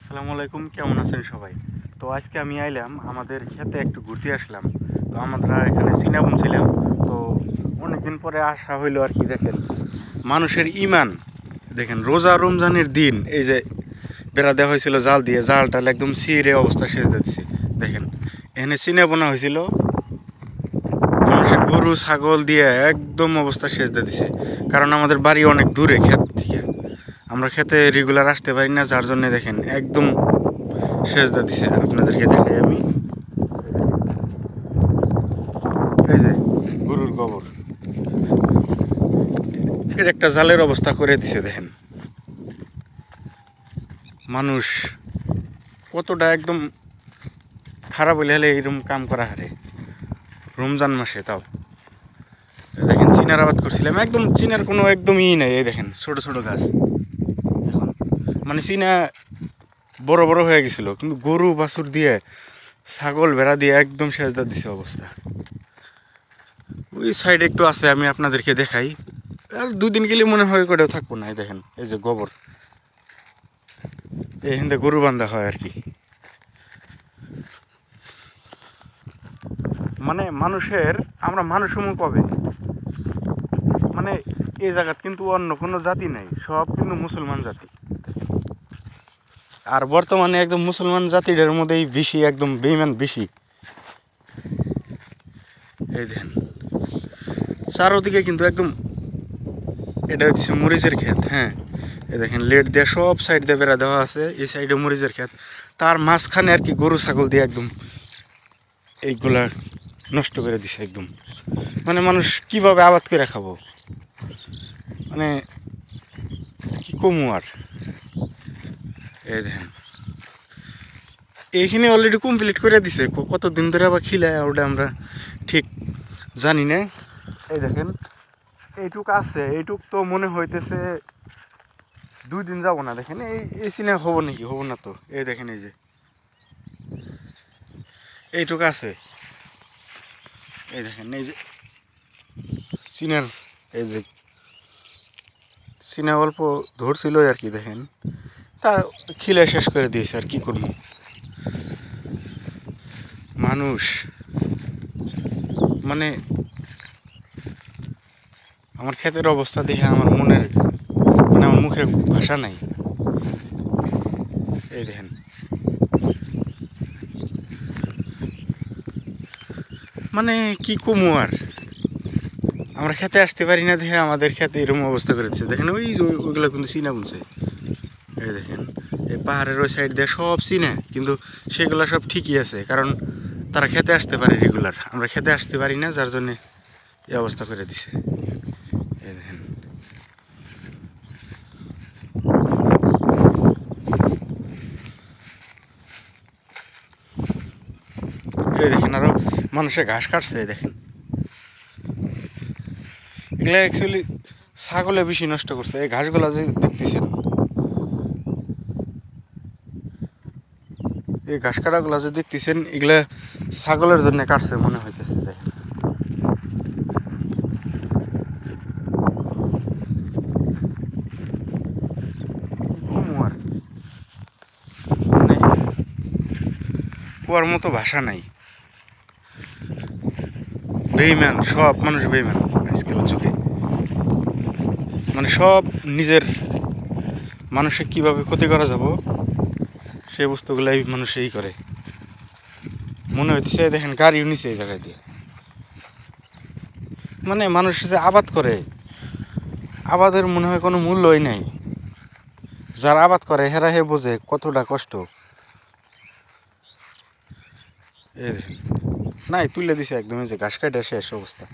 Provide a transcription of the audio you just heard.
আসসালামু আলাইকুম, কেমন আছেন সবাই? তো আজকে আমি আইলাম আমাদের খেতে একটু ঘুরতে আসলাম। তো আমরা এখানে চিনাবন ছিলাম। তো অনেকদিন পরে আসা হইলো আর কি। দেখেন মানুষের ইমান, দেখেন রোজা রমজানের দিন এই যে বেড়া দেওয়া হয়েছিল জাল দিয়ে, জালটাল একদম ছিঁড়ে অবস্থা শেষ দিচ্ছে। দেখেন এখানে চিনাবোনা হয়েছিল, মানুষের গরু ছাগল দিয়ে একদম অবস্থা শেষ দিয়ে দিছে। কারণ আমাদের বাড়ি অনেক দূরে ক্ষেত থেকে, আমরা খেতে রেগুলার আসতে পারি না, যার জন্য দেখেন একদম সেজদা দিছে। আপনাদেরকে দেখাই আমি, এই যে গরুর গোবর, এর একটা জালের অবস্থা করে দিছে। দেখেন মানুষ কতটা একদম খারাপ হইলে হলে এইরকম কাম করা হারে রমজান মাসে। তাও দেখেন চিনার আবাদ করছিলাম, একদম চিনার কোনো একদম নাই। এই দেখেন ছোট ছোট গাছ, এখন মানে চিনা বড় বড় হয়ে গেছিল, কিন্তু গরু বাছুর দিয়ে ছাগল ভেড়া দিয়ে একদম সেজদা দিছে অবস্থা। ওই সাইডে একটু আছে, আমি আপনাদেরকে দেখাই। আর দুদিন গেলে মনে হয় করেও থাকবো না। এই দেখেন এই যে গোবর, এখান থেকে গরু বান্ধা হয় আর কি। মানে মানুষের, আমরা মানুষ সমূহ কবে, মানে এই জায়গাত কিন্তু অন্য কোনো জাতি নাই, সব কিন্তু মুসলমান জাতি। আর বর্তমানে একদম মুসলমান জাতিদের মধ্যেই বেশি, একদম বেঈমান বেশি। এই দেখেন চারোদিকে কিন্তু একদম, এটা হচ্ছে মরিচের ক্ষেত। হ্যাঁ, এই দেখেন লেট দিয়ে সব সাইড দিয়ে বেড়া দেওয়া আছে, এই সাইডে মরিচের ক্ষেত, তার মাঝখানে আর কি গরু ছাগল দিয়ে একদম এইগুলা নষ্ট করে দিছে একদম। মানে মানুষ কিভাবে আবাদ করে খাবো, মানে কি কমু আর। এই দেখেন এইখানে অলরেডি কমপ্লিট করে দিছে, কতদিন ধরে আবার খিলায় ওটা আমরা ঠিক জানি না। এই দেখেন এইটুক আছে, এইটুক তো মনে হইতেছে 2 দিন যাব না। দেখেন এই সিনে হবো নাকি, হবো না তো। এই দেখেন এই যে এইটুক আছে, এই দেখেন এই যে চিনার, এই যে চিনা অল্প ধরছিল আর কি। দেখেন তার খিলে শেষ করে দিয়েছে, আর কি করবো। মানুষ মানে আমার ক্ষেতের অবস্থা দেখে আমার মনের, মানে আমার মুখে ভাষা নাই। এই দেখেন মানে কি কমু আর, আমরা খেতে আসতে পারি না দেখে আমাদের খেতে এরকম অবস্থা করে দিচ্ছে। দেখেন ওই ওইগুলো কিন্তু চিনা বুনছে। এই দেখেন এই পাহাড়ের ওই সাইড দিয়ে সব চিনে, কিন্তু সেগুলো সব ঠিকই আছে, কারণ তারা খেতে আসতে পারে রেগুলার, আমরা খেতে আসতে পারি না, যার জন্যে এই অবস্থা করে দিছে। এই দেখেন এই দেখেন আরো মানুষে ঘাস কাটছে। এই দেখেন এগুলা অ্যাকচুয়ালি ছাগলে বেশি নষ্ট করছে। এই ঘাসগুলা যে দেখতেছেন, এই ঘাস কাটাগুলা যে দেখতেছেন, এগুলা ছাগলের জন্য কাটছে মনে হইতেছে। দেখেন আর মানে কুয়ার মতো ভাষা নাই। বেইমান, সব মানুষ বেইমান আজকাল যুগে। মানে সব নিজের, মানুষে কিভাবে ক্ষতি করা যাব সেই বস্তুগুলাই মানুষ এই করে। মনে হইতেছে দেখেন গাড়িও নিচে এই জায়গায় দিয়ে। মানে মানুষ যে আবাদ করে, আবাদের মনে হয় কোনো মূল্যই নাই। যারা আবাদ করে হেরা হে বোঝে কতটা কষ্ট। এই দেখেন নাই তুলে দিছে একদম, এই যে ঘাস কাটা শেষ অবস্থা।